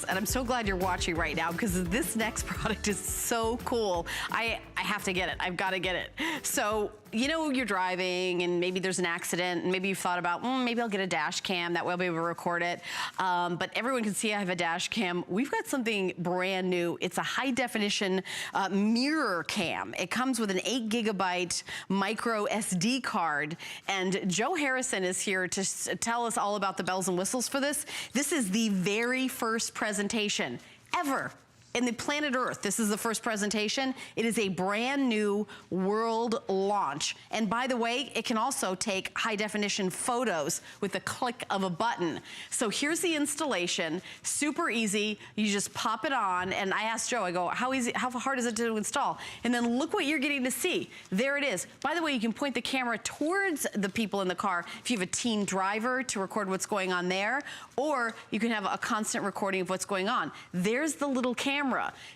And I'm so glad you're watching right now because this next product is so cool. I have to get it. I've got to get it. So, you know, you're driving and maybe there's an accident and maybe you've thought about, maybe I'll get a dash cam. That way I'll be able to record it. But everyone can see I have a dash cam. We've got something brand new. It's a high definition mirror cam. It comes with an 8 gigabyte micro SD card. And Joe Harrison is here to tell us all about the bells and whistles for this. This is the very first presentation ever in the planet Earth. This is the first presentation. It is a brand new world launch. And by the way, it can also take high definition photos with the click of a button. So here's the installation, super easy. You just pop it on. And I asked Joe, I go, how hard is it to install? And then look what you're getting to see. There it is. By the way, you can point the camera towards the people in the car if you have a teen driver to record what's going on there, or you can have a constant recording of what's going on. There's the little camera.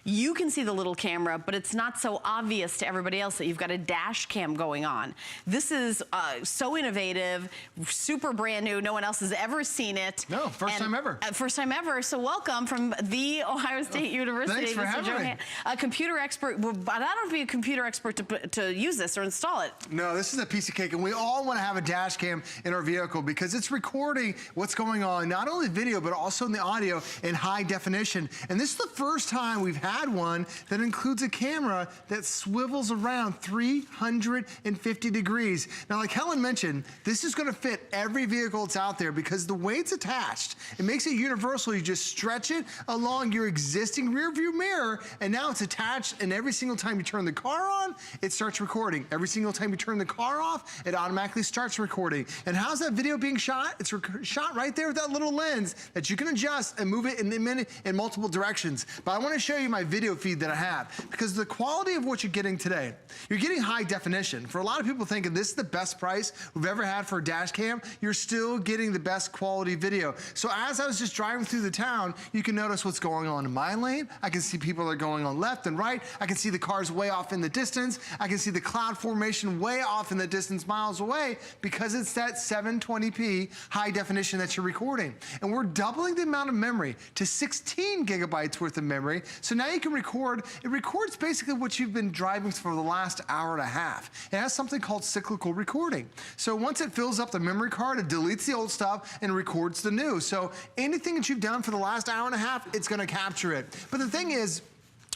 You can see the little camera, but it's not so obvious to everybody else that you've got a dash cam going on. This is so innovative, super brand new. No one else has ever seen it. No, first time ever. First time ever. So welcome from the Ohio State University. Thanks for having me. A computer expert, but I don't have to be a computer expert to use this or install it. No, this is a piece of cake, and we all want to have a dash cam in our vehicle because it's recording what's going on, not only video, but also in the audio in high definition. And this is the first time we've had one that includes a camera that swivels around 350 degrees. Now, like Helen mentioned, this is going to fit every vehicle that's out there because the way it's attached, it makes it universal. You just stretch it along your existing rear view mirror, and now it's attached, and every single time you turn the car on, it starts recording. Every single time you turn the car off, it automatically starts recording. And how's that video being shot? It's shot right there with that little lens that you can adjust and move it in multiple directions. But I want to show you my video feed that I have because the quality of what you're getting today, you're getting high definition. For a lot of people thinking this is the best price we've ever had for a dash cam, you're still getting the best quality video. So as I was just driving through the town, you can notice what's going on in my lane. I can see people that are going on left and right. I can see the cars way off in the distance. I can see the cloud formation way off in the distance miles away because it's that 720p high definition that you're recording. And we're doubling the amount of memory to 16 gigabytes worth of memory. So now you can record. It records basically what you've been driving for the last hour and a half. It has something called cyclical recording. So once it fills up the memory card, it deletes the old stuff and records the new. So anything that you've done for the last hour and a half, it's gonna capture it. But the thing is,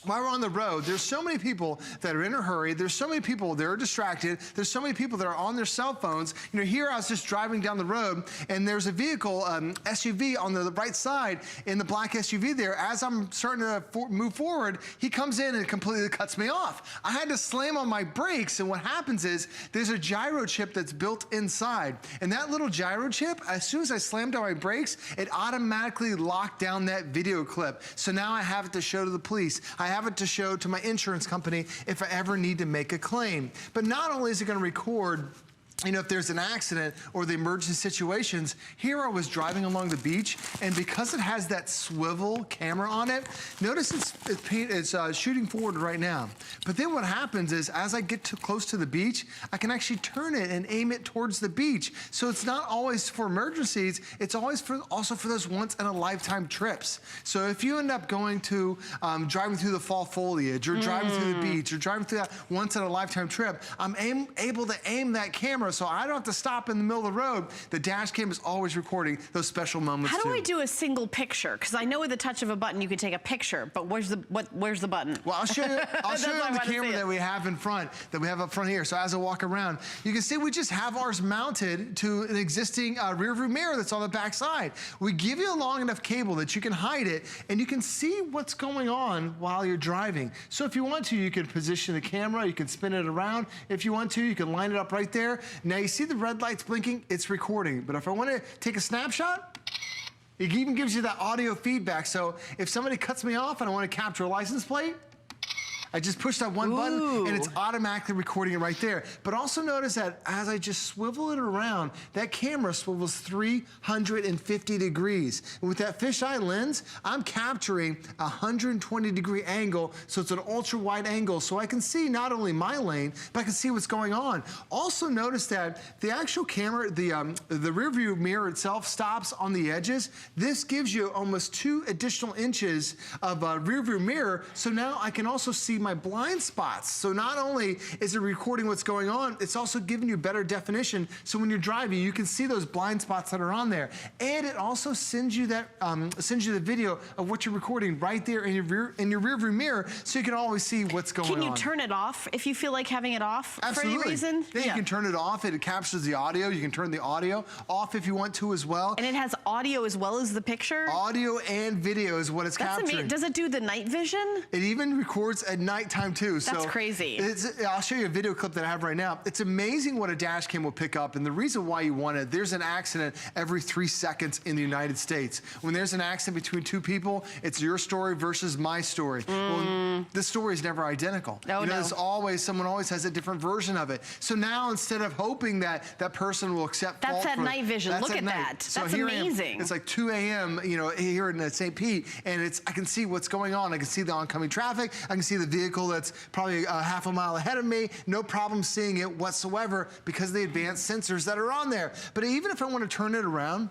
while we're on the road, there's so many people that are in a hurry. There's so many people that are distracted. There's so many people that are on their cell phones. You know, here I was just driving down the road and there's a vehicle, SUV on the right side in the black SUV there. As I'm starting to move forward, he comes in and completely cuts me off. I had to slam on my brakes, and what happens is there's a gyro chip that's built inside. And that little gyro chip, as soon as I slammed on my brakes, it automatically locked down that video clip. So now I have it to show to the police. I have it to show to my insurance company if I ever need to make a claim. But not only is it going to record, you know, if there's an accident or the emergency situations, here I was driving along the beach, and because it has that swivel camera on it, notice it's shooting forward right now. But then what happens is, as I get too close to the beach, I can actually turn it and aim it towards the beach. So it's not always for emergencies, it's always also for those once-in-a-lifetime trips. So if you end up going to, driving through the fall foliage, or driving through the beach, or driving through that once-in-a-lifetime trip, I'm able to aim that camera so I don't have to stop in the middle of the road. The dash cam is always recording those special moments. How do I do a single picture? Because I know with the touch of a button you can take a picture, but where's the button? Well, I'll show you. I'll show you the camera that we have in front, that we have up front here. So as I walk around, you can see we just have ours mounted to an existing rear view mirror that's on the back side. We give you a long enough cable that you can hide it, and you can see what's going on while you're driving. So if you want to, you can position the camera, you can spin it around. If you want to, you can line it up right there. Now you see the red lights blinking, it's recording. But if I want to take a snapshot, it even gives you that audio feedback. So if somebody cuts me off and I want to capture a license plate, I just push that one button and it's automatically recording it right there. But also notice that as I just swivel it around, that camera swivels 350 degrees. And with that fisheye lens, I'm capturing a 120-degree angle, so it's an ultra-wide angle, so I can see not only my lane, but I can see what's going on. Also notice that the actual camera, the rear view mirror itself stops on the edges. This gives you almost 2 additional inches of rear view mirror, so now I can also see my blind spots. So not only is it recording what's going on, it's also giving you better definition, so when you're driving, you can see those blind spots that are on there. And it also sends you that the video of what you're recording right there in your rear view mirror, so you can always see what's going on. Can you turn it off if you feel like having it off for any reason? Yeah, you can turn it off. It captures the audio. You can turn the audio off if you want to as well. And it has audio as well as the picture? Audio and video is what it's capturing. Does it do the night vision? It even records at nighttime too. That's crazy. I'll show you a video clip that I have right now. It's amazing what a dash cam will pick up, and the reason why you want it, there's an accident every 3 seconds in the United States. When there's an accident between 2 people, it's your story versus my story. Well, this story is never identical. No, There's always, someone always has a different version of it. So now instead of hoping that that person will accept fault That's that night vision. Look at that. So that's amazing. It's like 2 a.m., you know, here in St. Pete, and I can see what's going on. I can see the oncoming traffic. I can see the vehicle that's probably half a mile ahead of me. No problem seeing it whatsoever because of the advanced sensors that are on there. But even if I want to turn it around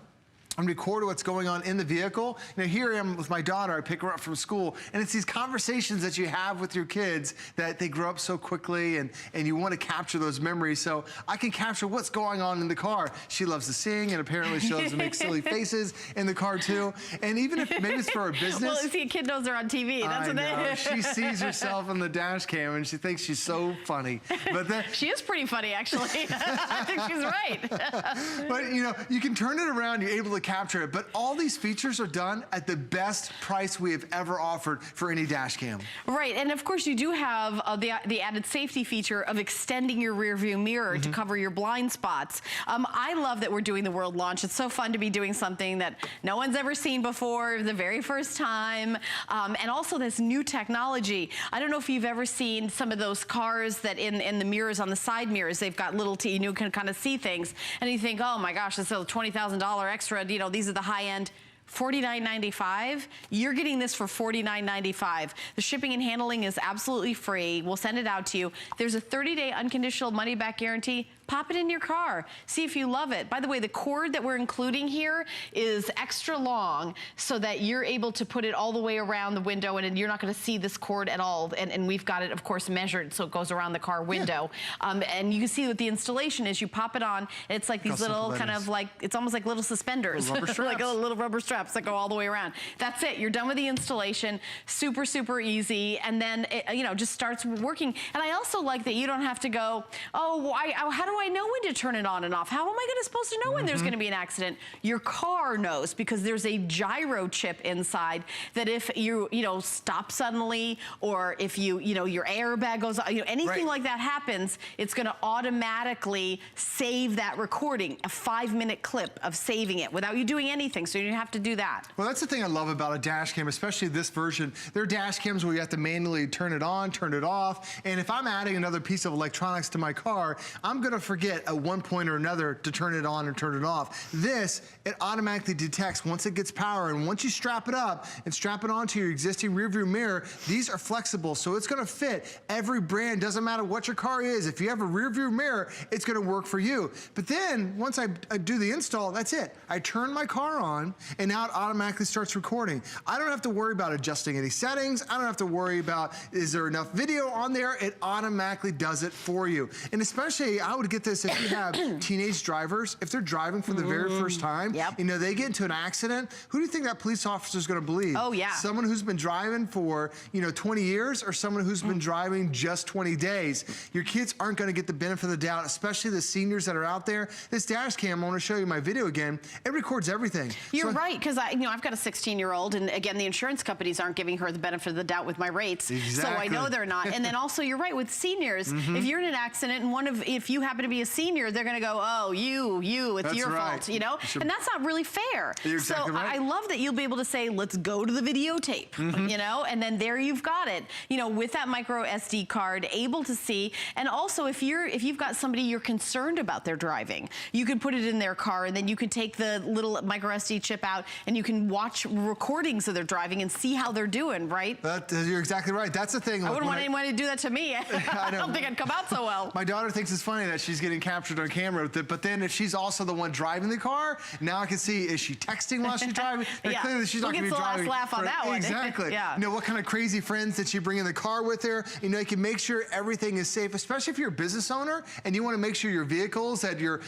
and record what's going on in the vehicle. You know, here I am with my daughter, I pick her up from school, and it's these conversations that you have with your kids that they grow up so quickly, and you want to capture those memories. So I can capture what's going on in the car. She loves to sing, and apparently she loves to make silly faces in the car too. And even if maybe it's for her business. Well, see, a kid knows they're on TV. That's what they. She sees herself in the dash cam, and she thinks she's so funny. But she is pretty funny, actually. I think she's right. But you know, you can turn it around. You're able to capture it, but all these features are done at the best price we have ever offered for any dash cam. Right, and of course you do have the added safety feature of extending your rear view mirror to cover your blind spots. I love that we're doing the world launch. It's so fun to be doing something that no one's ever seen before, the very first time, and also this new technology. I don't know if you've ever seen some of those cars that in the mirrors, on the side mirrors, they've got little, you can kind of see things, and you think, oh my gosh, this is a $20,000 extra, you know, these are the high end. $49.95. You're getting this for $49.95. The shipping and handling is absolutely free. We'll send it out to you. There's a 30-day unconditional money-back guarantee. Pop it in your car. See if you love it. By the way, the cord that we're including here is extra long so that you're able to put it all the way around the window, and you're not going to see this cord at all. And we've got it, of course, measured so it goes around the car window. Yeah. And you can see what the installation is. You pop it on. It's like these little kind of like, it's almost like little suspenders. Little rubber straps. Like little rubber straps that go all the way around. That's it. You're done with the installation. Super, super easy. And then it, you know, just starts working. And I also like that you don't have to go, oh, how do I know when to turn it on and off? How am I supposed to know when there's going to be an accident? Your car knows, because there's a gyro chip inside that if you stop suddenly, or if your airbag goes, anything like that happens, it's going to automatically save that recording, a 5-minute clip of saving it without you doing anything. So you don't have to do that. Well, that's the thing I love about a dash cam, especially this version. There are dash cams where you have to manually turn it on, turn it off. And if I'm adding another piece of electronics to my car, I'm going to forget at one point or another to turn it on or turn it off. This, it automatically detects once it gets power, and once you strap it up and strap it onto your existing rear view mirror, these are flexible, so it's going to fit every brand. Doesn't matter what your car is. If you have a rear view mirror, it's going to work for you. But then once I do the install, that's it. I turn my car on, and now it automatically starts recording. I don't have to worry about adjusting any settings. I don't have to worry about, is there enough video on there? It automatically does it for you. And especially, I would get this if you have teenage drivers. If they're driving for the very first time, they get into an accident, who do you think that police officer is going to believe? Oh, yeah. Someone who's been driving for, 20 years, or someone who's been driving just 20 days? Your kids aren't going to get the benefit of the doubt, especially the seniors that are out there. This dash cam, I want to show you my video again. It records everything. You're right, because I've got a 16-year-old, and again, the insurance companies aren't giving her the benefit of the doubt with my rates. Exactly. So I know they're not. And then also, you're right, with seniors, if you're in an accident and if you happen happen to be a senior, they're gonna go, oh, it's That's your right. fault, you know? And that's not really fair. You're exactly so right. I love that you'll be able to say, let's go to the videotape, you know? And then there you've got it, you know, with that micro SD card, able to see. And also, if you've got somebody you're concerned about their driving, you can put it in their car, and then you can take the little micro SD chip out, and you can watch recordings of their driving and see how they're doing, right? You're exactly right. That's the thing. I wouldn't want anyone to do that to me. I don't think I'd come out so well. My daughter thinks it's funny that she's getting captured on camera with it, but then if she's also the one driving the car, now I can see, is she texting while she's driving? Yeah. Clearly she's not going to be driving. Who gets the last laugh on that one? Exactly. Yeah. You know, what kind of crazy friends did she bring in the car with her? You know, you can make sure everything is safe, especially if you're a business owner and you want to make sure your vehicles that your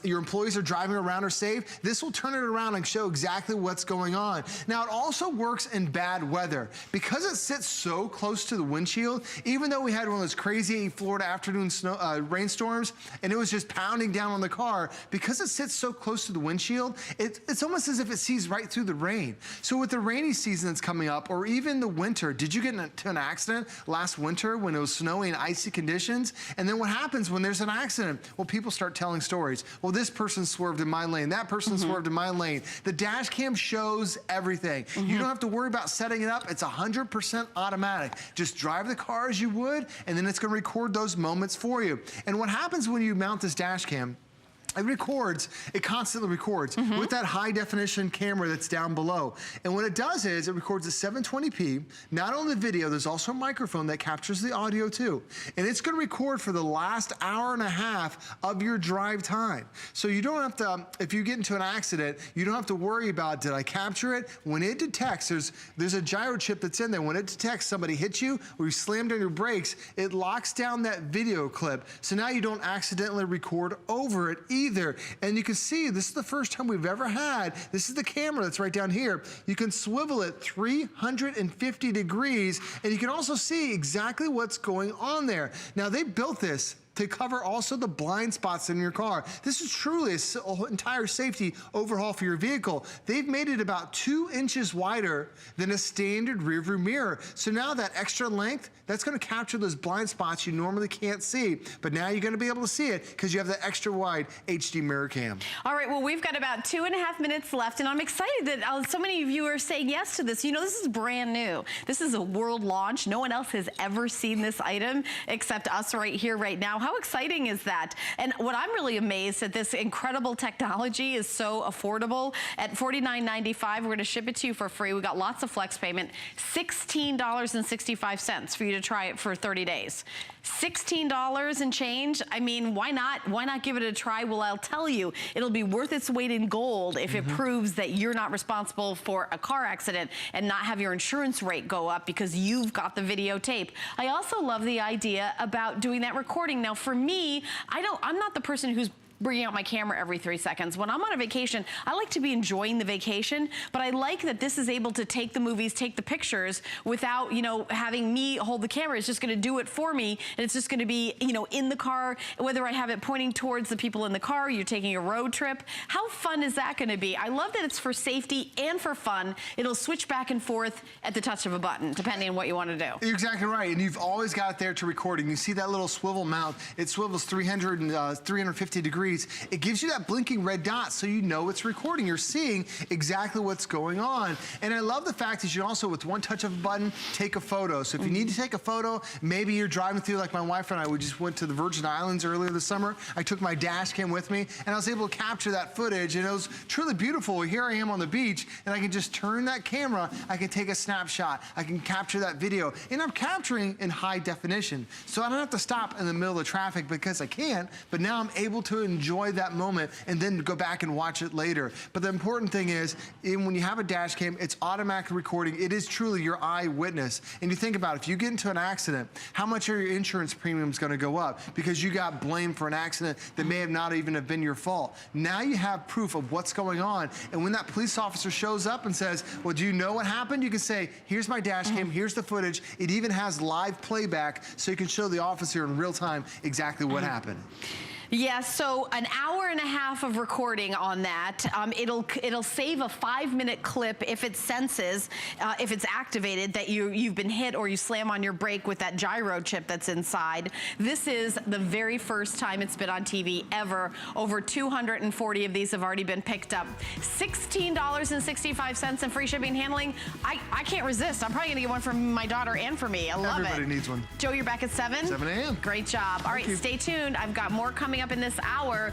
employees are driving around are safe. This will turn it around and show exactly what's going on. Now, it also works in bad weather. Because it sits so close to the windshield, even though we had one of those crazy Florida afternoon rainstorms, and it was just pounding down on the car, because it sits so close to the windshield, it's almost as if it sees right through the rain. So with the rainy season that's coming up, or even the winter, did you get into an accident last winter when it was snowy and icy conditions? And then what happens when there's an accident? Well, people start telling stories. Well, this person swerved in my lane, that person swerved in my lane. The dash cam shows everything. You don't have to worry about setting it up. It's 100% automatic. Just drive the car as you would, and then it's going to record those moments for you. And what happens when you mount this dash cam, it constantly records with that high definition camera that's down below. And what it does is it records at 720p, not only the video, there's also a microphone that captures the audio too. And it's gonna record for the last hour and a half of your drive time. So you don't have to, if you get into an accident, you don't have to worry about, did I capture it? When it detects, there's a gyro chip that's in there. When it detects somebody hit you or you slammed on your brakes, it locks down that video clip. So now you don't accidentally record over it either. And you can see, this is the first time we've ever had, this is the camera that's right down here. You can swivel it 350 degrees, and you can also see exactly what's going on there. Now, they built this to cover also the blind spots in your car. This is truly an entire safety overhaul for your vehicle. They've made it about 2 inches wider than a standard rearview mirror. So now that extra length, that's gonna capture those blind spots you normally can't see. But now you're gonna be able to see it because you have the extra wide HD mirror cam. All right, well, we've got about 2.5 minutes left, and I'm excited that so many of you are saying yes to this. You know, this is brand new. This is a world launch. No one else has ever seen this item except us right here, right now. How exciting is that? And what I'm really amazed at, this incredible technology is so affordable. At $49.95, we're gonna ship it to you for free. We got lots of flex payment, $16.65 for you to try it for 30 days. $16 and change. I mean, why not? Why not give it a try? Well, I'll tell you, it'll be worth its weight in gold if it proves that you're not responsible for a car accident and not have your insurance rate go up because you've got the videotape. I also love the idea about doing that recording. Now, for me, I'm not the person who's bringing out my camera every 3 seconds. When I'm on a vacation, I like to be enjoying the vacation, but I like that this is able to take the movies, take the pictures without, you know, having me hold the camera. It's just gonna do it for me, and it's just gonna be, you know, in the car, whether I have it pointing towards the people in the car, you're taking a road trip. How fun is that gonna be? I love that it's for safety and for fun. It'll switch back and forth at the touch of a button, depending on what you wanna do. You're exactly right, and you've always got it there to recording. You see that little swivel mount, it swivels 350 degrees. It gives you that blinking red dot so you know it's recording. You're seeing exactly what's going on. And I love the fact that you can also, with one touch of a button, take a photo. So if you need to take a photo, maybe you're driving through, like my wife and I, we just went to the Virgin Islands earlier this summer. I took my dash cam with me, and I was able to capture that footage, and it was truly beautiful. Here I am on the beach, and I can just turn that camera, I can take a snapshot, I can capture that video, and I'm capturing in high definition. So I don't have to stop in the middle of traffic because I can't, but now I'm able to enjoy that moment and then go back and watch it later. But the important thing is, when you have a dash cam, it's automatic recording. It is truly your eyewitness. And you think about it, if you get into an accident, how much are your insurance premiums gonna go up because you got blamed for an accident that may have not even have been your fault. Now you have proof of what's going on. And when that police officer shows up and says, well, do you know what happened? You can say, here's my dash cam, here's the footage. It even has live playback so you can show the officer in real time exactly what happened. Yeah, so an hour and a half of recording on that. It'll save a 5-minute clip if it senses, if it's activated, that you've been hit or you slam on your brake with that gyro chip that's inside. This is the very first time it's been on TV ever. Over 240 of these have already been picked up. $16.65 and free shipping and handling. I can't resist. I'm probably gonna get one for my daughter and for me. I love it. Everybody needs one. Joe, you're back at 7? 7 a.m. Great job. All right, stay tuned. I've got more coming up in this hour.